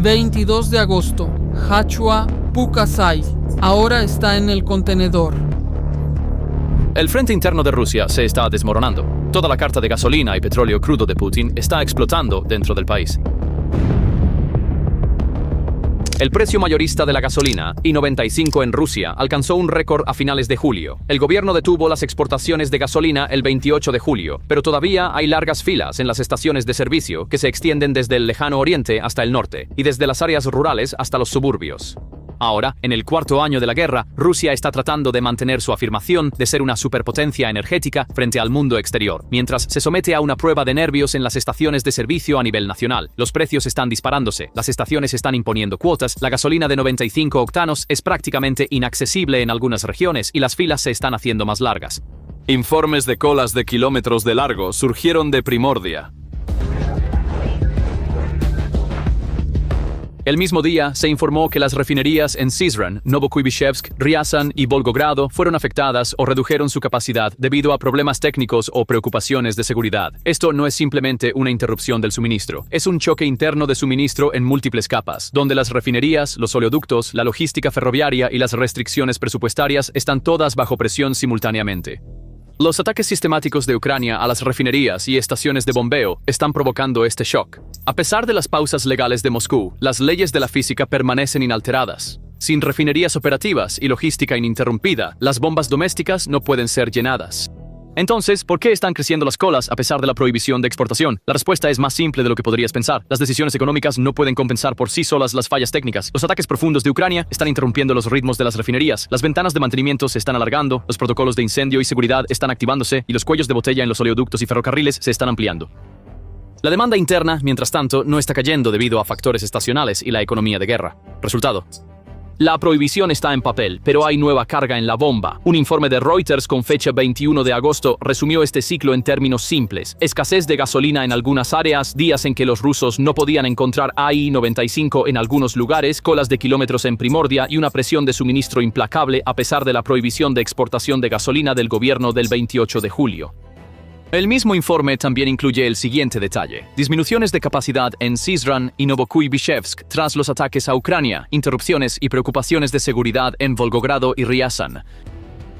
22 de agosto. Hachua Pukasai. Ahora está en el contenedor. El frente interno de Rusia se está desmoronando. Toda la carta de gasolina y petróleo crudo de Putin está explotando dentro del país. El precio mayorista de la gasolina, I-95 en Rusia, alcanzó un récord a finales de julio. El gobierno detuvo las exportaciones de gasolina el 28 de julio, pero todavía hay largas filas en las estaciones de servicio que se extienden desde el lejano oriente hasta el norte y desde las áreas rurales hasta los suburbios. Ahora, en el cuarto año de la guerra, Rusia está tratando de mantener su afirmación de ser una superpotencia energética frente al mundo exterior, mientras se somete a una prueba de nervios en las estaciones de servicio a nivel nacional. Los precios están disparándose, las estaciones están imponiendo cuotas, la gasolina de 95 octanos es prácticamente inaccesible en algunas regiones y las filas se están haciendo más largas. Informes de colas de kilómetros de largo surgieron de Primordia. El mismo día se informó que las refinerías en Syzran, Novokuybishevsk, Ryazan y Volgogrado fueron afectadas o redujeron su capacidad debido a problemas técnicos o preocupaciones de seguridad. Esto no es simplemente una interrupción del suministro, es un choque interno de suministro en múltiples capas, donde las refinerías, los oleoductos, la logística ferroviaria y las restricciones presupuestarias están todas bajo presión simultáneamente. Los ataques sistemáticos de Ucrania a las refinerías y estaciones de bombeo están provocando este shock. A pesar de las pausas legales de Moscú, las leyes de la física permanecen inalteradas. Sin refinerías operativas y logística ininterrumpida, las bombas domésticas no pueden ser llenadas. Entonces, ¿por qué están creciendo las colas a pesar de la prohibición de exportación? La respuesta es más simple de lo que podrías pensar. Las decisiones económicas no pueden compensar por sí solas las fallas técnicas. Los ataques profundos de Ucrania están interrumpiendo los ritmos de las refinerías. Las ventanas de mantenimiento se están alargando, los protocolos de incendio y seguridad están activándose y los cuellos de botella en los oleoductos y ferrocarriles se están ampliando. La demanda interna, mientras tanto, no está cayendo debido a factores estacionales y la economía de guerra. Resultado: la prohibición está en papel, pero hay nueva carga en la bomba. Un informe de Reuters con fecha 21 de agosto resumió este ciclo en términos simples. Escasez de gasolina en algunas áreas, días en que los rusos no podían encontrar I-95 en algunos lugares, colas de kilómetros en Primordia y una presión de suministro implacable a pesar de la prohibición de exportación de gasolina del gobierno del 28 de julio. El mismo informe también incluye el siguiente detalle: disminuciones de capacidad en Syzran y Novokuybishevsk tras los ataques a Ucrania, interrupciones y preocupaciones de seguridad en Volgogrado y Ryazan.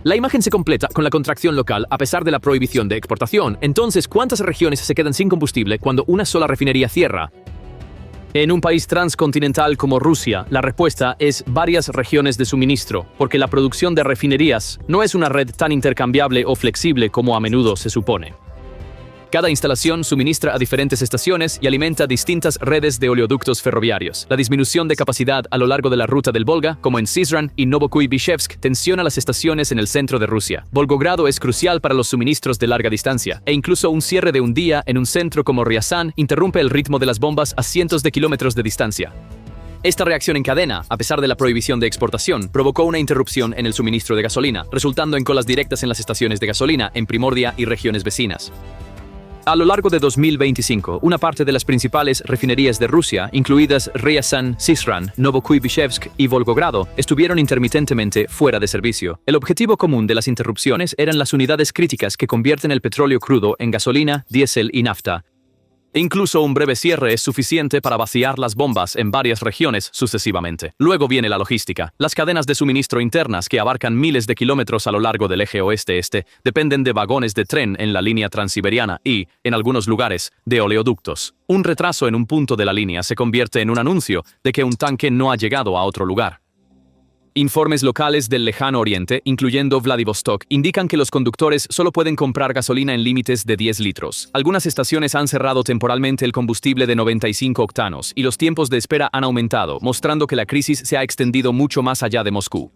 La imagen se completa con la contracción local a pesar de la prohibición de exportación. Entonces, ¿cuántas regiones se quedan sin combustible cuando una sola refinería cierra? En un país transcontinental como Rusia, la respuesta es varias regiones de suministro, porque la producción de refinerías no es una red tan intercambiable o flexible como a menudo se supone. Cada instalación suministra a diferentes estaciones y alimenta distintas redes de oleoductos ferroviarios. La disminución de capacidad a lo largo de la ruta del Volga, como en Syzran y Novokuybishevsk, tensiona las estaciones en el centro de Rusia. Volgogrado es crucial para los suministros de larga distancia, e incluso un cierre de un día en un centro como Ryazan interrumpe el ritmo de las bombas a cientos de kilómetros de distancia. Esta reacción en cadena, a pesar de la prohibición de exportación, provocó una interrupción en el suministro de gasolina, resultando en colas directas en las estaciones de gasolina en Primordia y regiones vecinas. A lo largo de 2025, una parte de las principales refinerías de Rusia, incluidas Ryazan, Syzran, Novokuybishevsk y Volgogrado, estuvieron intermitentemente fuera de servicio. El objetivo común de las interrupciones eran las unidades críticas que convierten el petróleo crudo en gasolina, diésel y nafta. Incluso un breve cierre es suficiente para vaciar las bombas en varias regiones sucesivamente. Luego viene la logística. Las cadenas de suministro internas, que abarcan miles de kilómetros a lo largo del eje oeste-este, dependen de vagones de tren en la línea transiberiana y, en algunos lugares, de oleoductos. Un retraso en un punto de la línea se convierte en un anuncio de que un tanque no ha llegado a otro lugar. Informes locales del lejano oriente, incluyendo Vladivostok, indican que los conductores solo pueden comprar gasolina en límites de 10 litros. Algunas estaciones han cerrado temporalmente el combustible de 95 octanos y los tiempos de espera han aumentado, mostrando que la crisis se ha extendido mucho más allá de Moscú.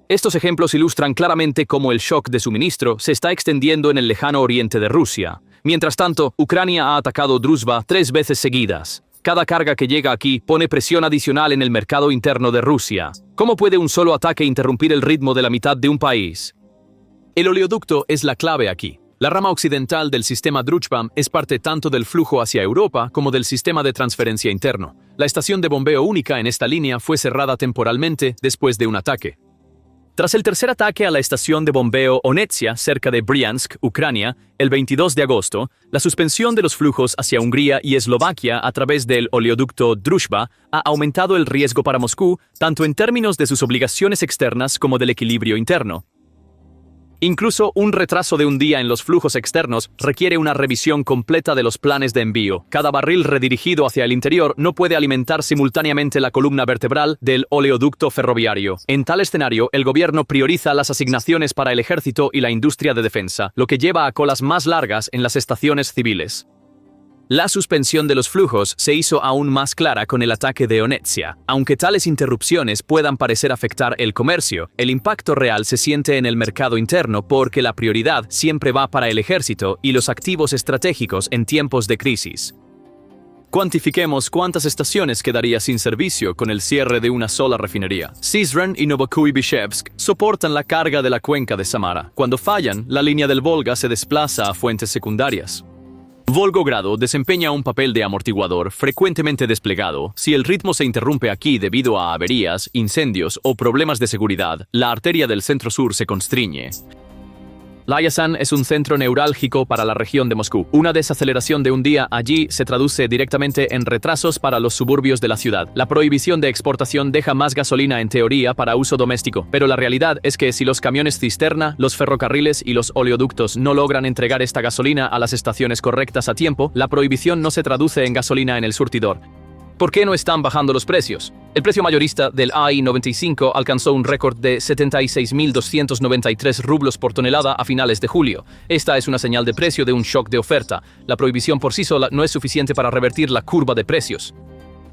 Estos ejemplos ilustran claramente cómo el shock de suministro se está extendiendo en el lejano oriente de Rusia. Mientras tanto, Ucrania ha atacado Druzhba 3 veces seguidas. Cada carga que llega aquí pone presión adicional en el mercado interno de Rusia. ¿Cómo puede un solo ataque interrumpir el ritmo de la mitad de un país? El oleoducto es la clave aquí. La rama occidental del sistema Druzhba es parte tanto del flujo hacia Europa como del sistema de transferencia interno. La estación de bombeo única en esta línea fue cerrada temporalmente después de un ataque. Tras el tercer ataque a la estación de bombeo Onetsia, cerca de Briansk, Ucrania, el 22 de agosto, la suspensión de los flujos hacia Hungría y Eslovaquia a través del oleoducto Druzhba ha aumentado el riesgo para Moscú, tanto en términos de sus obligaciones externas como del equilibrio interno. Incluso un retraso de un día en los flujos externos requiere una revisión completa de los planes de envío. Cada barril redirigido hacia el interior no puede alimentar simultáneamente la columna vertebral del oleoducto ferroviario. En tal escenario, el gobierno prioriza las asignaciones para el ejército y la industria de defensa, lo que lleva a colas más largas en las estaciones civiles. La suspensión de los flujos se hizo aún más clara con el ataque de Onetsia. Aunque tales interrupciones puedan parecer afectar el comercio, el impacto real se siente en el mercado interno porque la prioridad siempre va para el ejército y los activos estratégicos en tiempos de crisis. Cuantifiquemos cuántas estaciones quedaría sin servicio con el cierre de una sola refinería. Syzran y Novokuybishevsk soportan la carga de la cuenca de Samara. Cuando fallan, la línea del Volga se desplaza a fuentes secundarias. Volgogrado desempeña un papel de amortiguador frecuentemente desplegado. Si el ritmo se interrumpe aquí debido a averías, incendios o problemas de seguridad, la arteria del centro-sur se constriñe. Lyazan es un centro neurálgico para la región de Moscú. Una desaceleración de un día allí se traduce directamente en retrasos para los suburbios de la ciudad. La prohibición de exportación deja más gasolina en teoría para uso doméstico, pero la realidad es que si los camiones cisterna, los ferrocarriles y los oleoductos no logran entregar esta gasolina a las estaciones correctas a tiempo, la prohibición no se traduce en gasolina en el surtidor. ¿Por qué no están bajando los precios? El precio mayorista del AI-95 alcanzó un récord de 76.293 rublos por tonelada a finales de julio. Esta es una señal de precio de un shock de oferta. La prohibición por sí sola no es suficiente para revertir la curva de precios.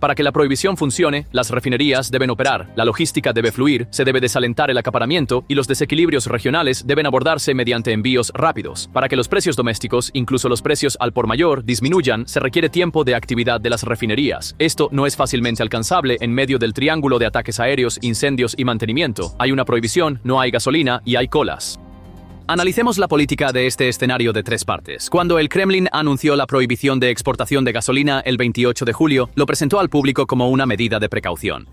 Para que la prohibición funcione, las refinerías deben operar, la logística debe fluir, se debe desalentar el acaparamiento y los desequilibrios regionales deben abordarse mediante envíos rápidos. Para que los precios domésticos, incluso los precios al por mayor, disminuyan, se requiere tiempo de actividad de las refinerías. Esto no es fácilmente alcanzable en medio del triángulo de ataques aéreos, incendios y mantenimiento. Hay una prohibición, no hay gasolina y hay colas. Analicemos la política de este escenario de tres partes. Cuando el Kremlin anunció la prohibición de exportación de gasolina el 28 de julio, lo presentó al público como una medida de precaución.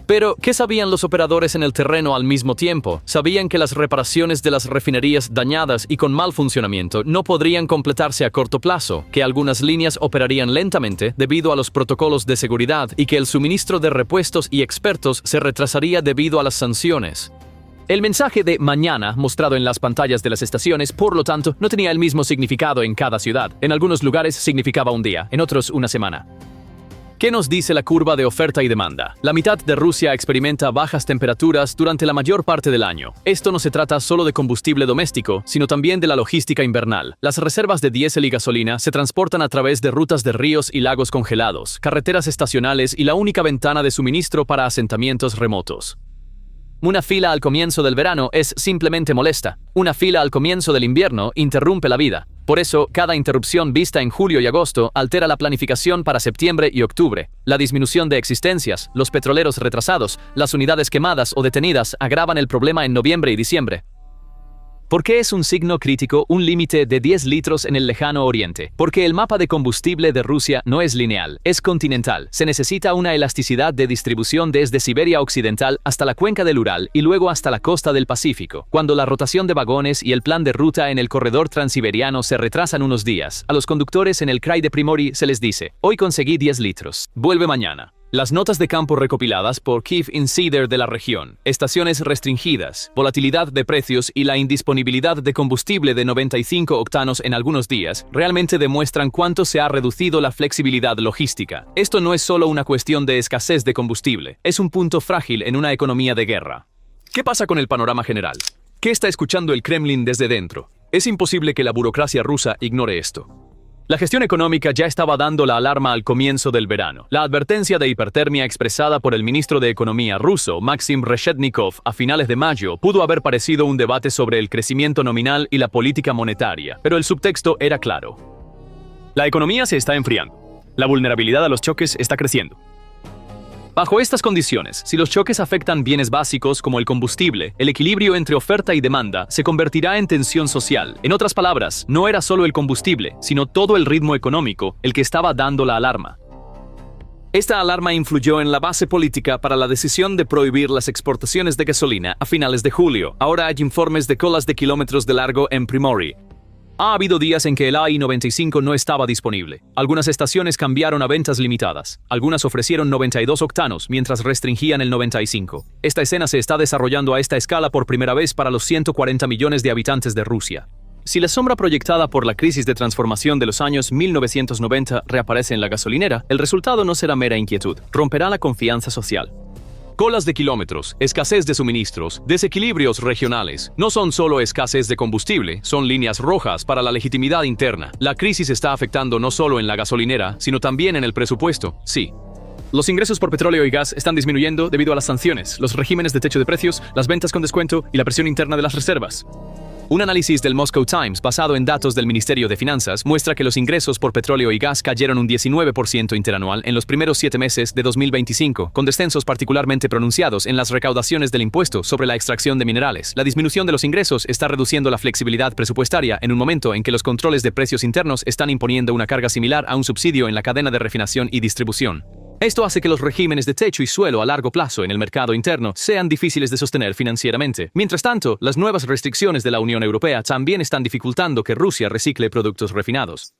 Pero, ¿qué sabían los operadores en el terreno al mismo tiempo? Sabían que las reparaciones de las refinerías dañadas y con mal funcionamiento no podrían completarse a corto plazo, que algunas líneas operarían lentamente debido a los protocolos de seguridad y que el suministro de repuestos y expertos se retrasaría debido a las sanciones. El mensaje de mañana mostrado en las pantallas de las estaciones, por lo tanto, no tenía el mismo significado en cada ciudad. En algunos lugares significaba un día, en otros una semana. ¿Qué nos dice la curva de oferta y demanda? La mitad de Rusia experimenta bajas temperaturas durante la mayor parte del año. Esto no se trata solo de combustible doméstico, sino también de la logística invernal. Las reservas de diésel y gasolina se transportan a través de rutas de ríos y lagos congelados, carreteras estacionales y la única ventana de suministro para asentamientos remotos. Una fila al comienzo del verano es simplemente molesta. Una fila al comienzo del invierno interrumpe la vida. Por eso, cada interrupción vista en julio y agosto altera la planificación para septiembre y octubre. La disminución de existencias, los petroleros retrasados, las unidades quemadas o detenidas agravan el problema en noviembre y diciembre. ¿Por qué es un signo crítico un límite de 10 litros en el lejano oriente? Porque el mapa de combustible de Rusia no es lineal, es continental. Se necesita una elasticidad de distribución desde Siberia Occidental hasta la cuenca del Ural y luego hasta la costa del Pacífico. Cuando la rotación de vagones y el plan de ruta en el corredor transiberiano se retrasan unos días, a los conductores en el Krai de Primory se les dice: hoy conseguí 10 litros, vuelve mañana. Las notas de campo recopiladas por Kiev Insider de la región, estaciones restringidas, volatilidad de precios y la indisponibilidad de combustible de 95 octanos en algunos días, realmente demuestran cuánto se ha reducido la flexibilidad logística. Esto no es solo una cuestión de escasez de combustible, es un punto frágil en una economía de guerra. ¿Qué pasa con el panorama general? ¿Qué está escuchando el Kremlin desde dentro? Es imposible que la burocracia rusa ignore esto. La gestión económica ya estaba dando la alarma al comienzo del verano. La advertencia de hipertermia expresada por el ministro de Economía ruso, Maxim Reshetnikov, a finales de mayo, pudo haber parecido un debate sobre el crecimiento nominal y la política monetaria, pero el subtexto era claro. La economía se está enfriando. La vulnerabilidad a los choques está creciendo. Bajo estas condiciones, si los choques afectan bienes básicos como el combustible, el equilibrio entre oferta y demanda se convertirá en tensión social. En otras palabras, no era solo el combustible, sino todo el ritmo económico el que estaba dando la alarma. Esta alarma influyó en la base política para la decisión de prohibir las exportaciones de gasolina a finales de julio. Ahora hay informes de colas de kilómetros de largo en Primorie. Ha habido días en que el AI-95 no estaba disponible. Algunas estaciones cambiaron a ventas limitadas. Algunas ofrecieron 92 octanos, mientras restringían el 95. Esta escena se está desarrollando a esta escala por primera vez para los 140 millones de habitantes de Rusia. Si la sombra proyectada por la crisis de transformación de los años 1990 reaparece en la gasolinera, el resultado no será mera inquietud, romperá la confianza social. Colas de kilómetros, escasez de suministros, desequilibrios regionales. No son solo escasez de combustible, son líneas rojas para la legitimidad interna. La crisis está afectando no solo en la gasolinera, sino también en el presupuesto, sí. Los ingresos por petróleo y gas están disminuyendo debido a las sanciones, los regímenes de techo de precios, las ventas con descuento y la presión interna de las reservas. Un análisis del Moscow Times basado en datos del Ministerio de Finanzas muestra que los ingresos por petróleo y gas cayeron un 19% interanual en los primeros 7 meses de 2025, con descensos particularmente pronunciados en las recaudaciones del impuesto sobre la extracción de minerales. La disminución de los ingresos está reduciendo la flexibilidad presupuestaria en un momento en que los controles de precios internos están imponiendo una carga similar a un subsidio en la cadena de refinación y distribución. Esto hace que los regímenes de techo y suelo a largo plazo en el mercado interno sean difíciles de sostener financieramente. Mientras tanto, las nuevas restricciones de la Unión Europea también están dificultando que Rusia recicle productos refinados.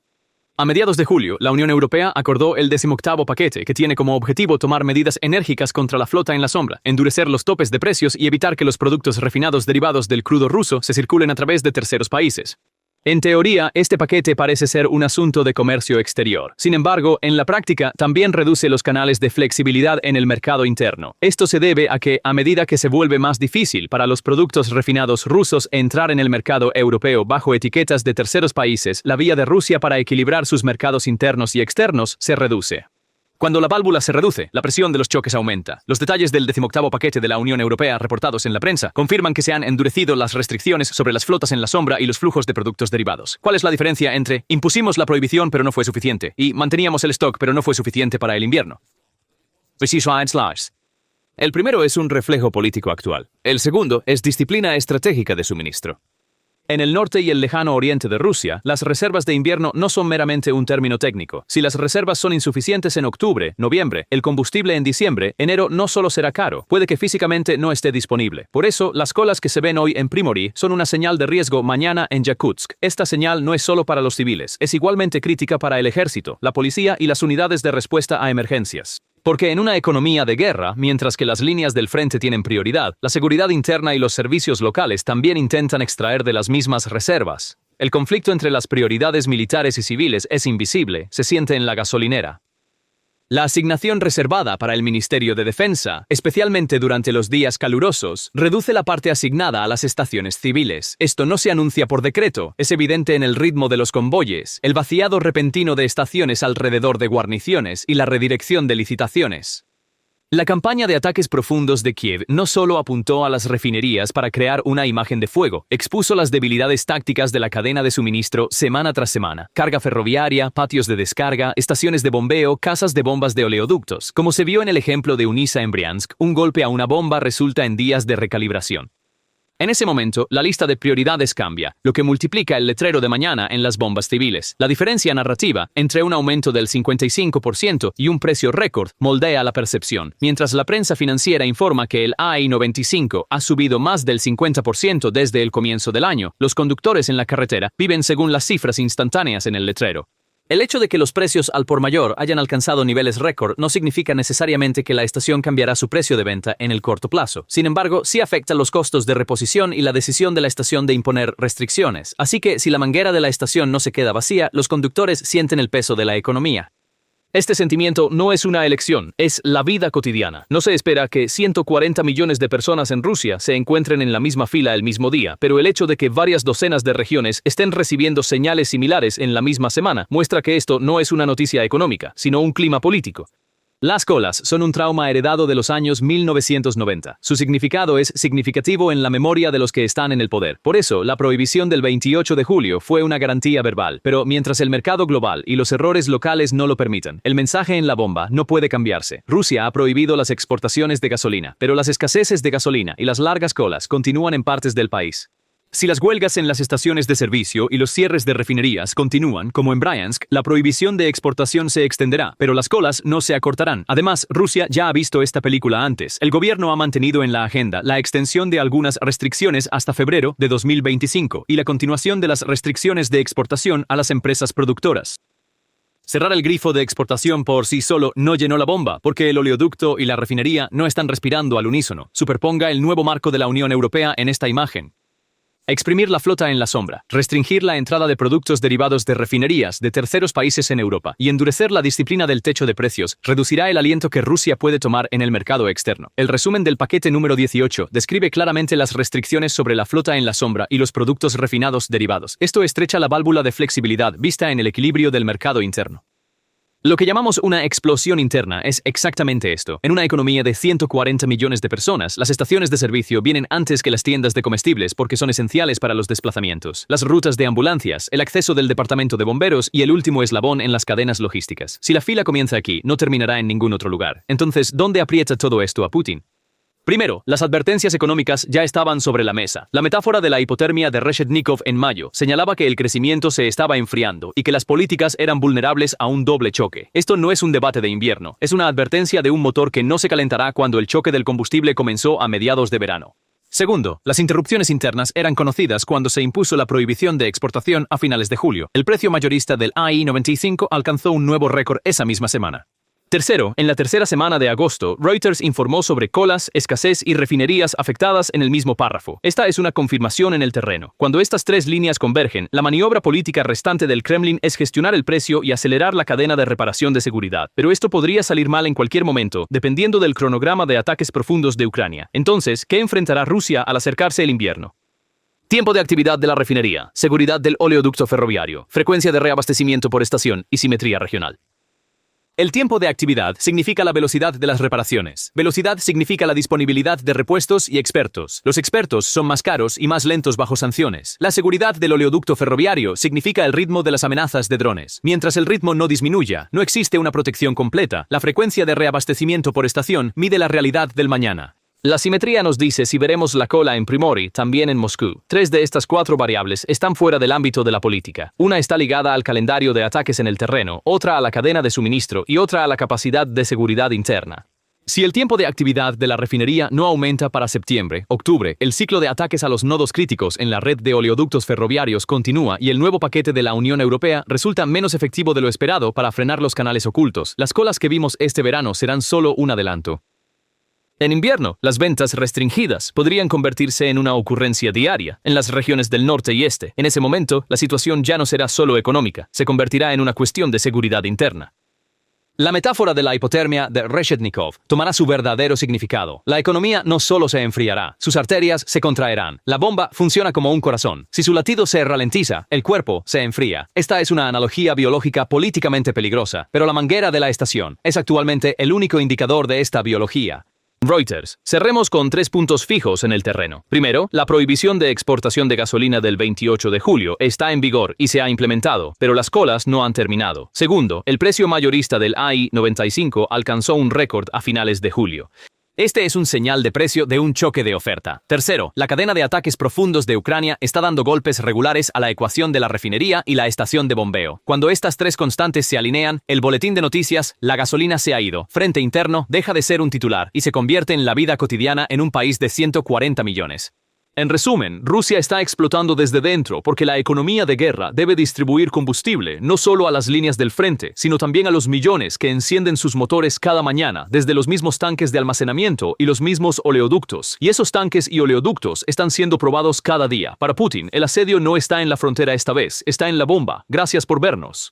A mediados de julio, la Unión Europea acordó el 18º paquete, que tiene como objetivo tomar medidas enérgicas contra la flota en la sombra, endurecer los topes de precios y evitar que los productos refinados derivados del crudo ruso se circulen a través de terceros países. En teoría, este paquete parece ser un asunto de comercio exterior. Sin embargo, en la práctica, también reduce los canales de flexibilidad en el mercado interno. Esto se debe a que, a medida que se vuelve más difícil para los productos refinados rusos entrar en el mercado europeo bajo etiquetas de terceros países, la vía de Rusia para equilibrar sus mercados internos y externos se reduce. Cuando la válvula se reduce, la presión de los choques aumenta. Los detalles del 18º paquete de la Unión Europea reportados en la prensa confirman que se han endurecido las restricciones sobre las flotas en la sombra y los flujos de productos derivados. ¿Cuál es la diferencia entre impusimos la prohibición pero no fue suficiente y manteníamos el stock pero no fue suficiente para el invierno? El primero es un reflejo político actual. El segundo es disciplina estratégica de suministro. En el norte y el lejano oriente de Rusia, las reservas de invierno no son meramente un término técnico. Si las reservas son insuficientes en octubre, noviembre, el combustible en diciembre, enero no solo será caro, puede que físicamente no esté disponible. Por eso, las colas que se ven hoy en Primorie son una señal de riesgo mañana en Yakutsk. Esta señal no es solo para los civiles, es igualmente crítica para el ejército, la policía y las unidades de respuesta a emergencias. Porque en una economía de guerra, mientras que las líneas del frente tienen prioridad, la seguridad interna y los servicios locales también intentan extraer de las mismas reservas. El conflicto entre las prioridades militares y civiles es invisible, se siente en la gasolinera. La asignación reservada para el Ministerio de Defensa, especialmente durante los días calurosos, reduce la parte asignada a las estaciones civiles. Esto no se anuncia por decreto, es evidente en el ritmo de los convoyes, el vaciado repentino de estaciones alrededor de guarniciones y la redirección de licitaciones. La campaña de ataques profundos de Kiev no solo apuntó a las refinerías para crear una imagen de fuego, expuso las debilidades tácticas de la cadena de suministro semana tras semana. Carga ferroviaria, patios de descarga, estaciones de bombeo, casas de bombas de oleoductos. Como se vio en el ejemplo de Unisa en Briansk, un golpe a una bomba resulta en días de recalibración. En ese momento, la lista de prioridades cambia, lo que multiplica el letrero de mañana en las bombas civiles. La diferencia narrativa entre un aumento del 55% y un precio récord moldea la percepción. Mientras la prensa financiera informa que el AI-95 ha subido más del 50% desde el comienzo del año, los conductores en la carretera viven según las cifras instantáneas en el letrero. El hecho de que los precios al por mayor hayan alcanzado niveles récord no significa necesariamente que la estación cambiará su precio de venta en el corto plazo. Sin embargo, sí afecta los costos de reposición y la decisión de la estación de imponer restricciones. Así que, si la manguera de la estación no se queda vacía, los conductores sienten el peso de la economía. Este sentimiento no es una elección, es la vida cotidiana. No se espera que 140 millones de personas en Rusia se encuentren en la misma fila el mismo día, pero el hecho de que varias docenas de regiones estén recibiendo señales similares en la misma semana muestra que esto no es una noticia económica, sino un clima político. Las colas son un trauma heredado de los años 1990. Su significado es significativo en la memoria de los que están en el poder. Por eso, la prohibición del 28 de julio fue una garantía verbal. Pero mientras el mercado global y los errores locales no lo permitan, el mensaje en la bomba no puede cambiarse. Rusia ha prohibido las exportaciones de gasolina, pero las escaseces de gasolina y las largas colas continúan en partes del país. Si las huelgas en las estaciones de servicio y los cierres de refinerías continúan, como en Bryansk, la prohibición de exportación se extenderá, pero las colas no se acortarán. Además, Rusia ya ha visto esta película antes. El gobierno ha mantenido en la agenda la extensión de algunas restricciones hasta febrero de 2025 y la continuación de las restricciones de exportación a las empresas productoras. Cerrar el grifo de exportación por sí solo no llenó la bomba, porque el oleoducto y la refinería no están respirando al unísono. Superponga el nuevo marco de la Unión Europea en esta imagen. Exprimir la flota en la sombra, restringir la entrada de productos derivados de refinerías de terceros países en Europa y endurecer la disciplina del techo de precios reducirá el aliento que Rusia puede tomar en el mercado externo. El resumen del paquete número 18 describe claramente las restricciones sobre la flota en la sombra y los productos refinados derivados. Esto estrecha la válvula de flexibilidad vista en el equilibrio del mercado interno. Lo que llamamos una explosión interna es exactamente esto. En una economía de 140 millones de personas, las estaciones de servicio vienen antes que las tiendas de comestibles porque son esenciales para los desplazamientos, las rutas de ambulancias, el acceso del departamento de bomberos y el último eslabón en las cadenas logísticas. Si la fila comienza aquí, no terminará en ningún otro lugar. Entonces, ¿dónde aprieta todo esto a Putin? Primero, las advertencias económicas ya estaban sobre la mesa. La metáfora de la hipotermia de Reshetnikov en mayo señalaba que el crecimiento se estaba enfriando y que las políticas eran vulnerables a un doble choque. Esto no es un debate de invierno, es una advertencia de un motor que no se calentará cuando el choque del combustible comenzó a mediados de verano. Segundo, las interrupciones internas eran conocidas cuando se impuso la prohibición de exportación a finales de julio. El precio mayorista del AI-95 alcanzó un nuevo récord esa misma semana. Tercero, en la tercera semana de agosto, Reuters informó sobre colas, escasez y refinerías afectadas en el mismo párrafo. Esta es una confirmación en el terreno. Cuando estas tres líneas convergen, la maniobra política restante del Kremlin es gestionar el precio y acelerar la cadena de reparación de seguridad. Pero esto podría salir mal en cualquier momento, dependiendo del cronograma de ataques profundos de Ucrania. Entonces, ¿qué enfrentará Rusia al acercarse el invierno? Tiempo de actividad de la refinería, seguridad del oleoducto ferroviario, frecuencia de reabastecimiento por estación y simetría regional. El tiempo de actividad significa la velocidad de las reparaciones. Velocidad significa la disponibilidad de repuestos y expertos. Los expertos son más caros y más lentos bajo sanciones. La seguridad del oleoducto ferroviario significa el ritmo de las amenazas de drones. Mientras el ritmo no disminuya, no existe una protección completa. La frecuencia de reabastecimiento por estación mide la realidad del mañana. La simetría nos dice si veremos la cola en Primory, también en Moscú. 3 de estas 4 variables están fuera del ámbito de la política. Una está ligada al calendario de ataques en el terreno, otra a la cadena de suministro y otra a la capacidad de seguridad interna. Si el tiempo de actividad de la refinería no aumenta para septiembre, octubre, el ciclo de ataques a los nodos críticos en la red de oleoductos ferroviarios continúa y el nuevo paquete de la Unión Europea resulta menos efectivo de lo esperado para frenar los canales ocultos. Las colas que vimos este verano serán solo un adelanto. En invierno, las ventas restringidas podrían convertirse en una ocurrencia diaria en las regiones del norte y este. En ese momento, la situación ya no será solo económica, se convertirá en una cuestión de seguridad interna. La metáfora de la hipotermia de Reshetnikov tomará su verdadero significado. La economía no solo se enfriará, sus arterias se contraerán. La bomba funciona como un corazón. Si su latido se ralentiza, el cuerpo se enfría. Esta es una analogía biológica políticamente peligrosa, pero la manguera de la estación es actualmente el único indicador de esta biología. Reuters. Cerremos con 3 puntos fijos en el terreno. Primero, la prohibición de exportación de gasolina del 28 de julio está en vigor y se ha implementado, pero las colas no han terminado. Segundo, el precio mayorista del AI-95 alcanzó un récord a finales de julio. Este es un señal de precio de un choque de oferta. Tercero, la cadena de ataques profundos de Ucrania está dando golpes regulares a la ecuación de la refinería y la estación de bombeo. Cuando estas tres constantes se alinean, el boletín de noticias, la gasolina se ha ido, frente interno, deja de ser un titular y se convierte en la vida cotidiana en un país de 140 millones. En resumen, Rusia está explotando desde dentro porque la economía de guerra debe distribuir combustible no solo a las líneas del frente, sino también a los millones que encienden sus motores cada mañana desde los mismos tanques de almacenamiento y los mismos oleoductos. Y esos tanques y oleoductos están siendo probados cada día. Para Putin, el asedio no está en la frontera esta vez, está en la bomba. Gracias por vernos.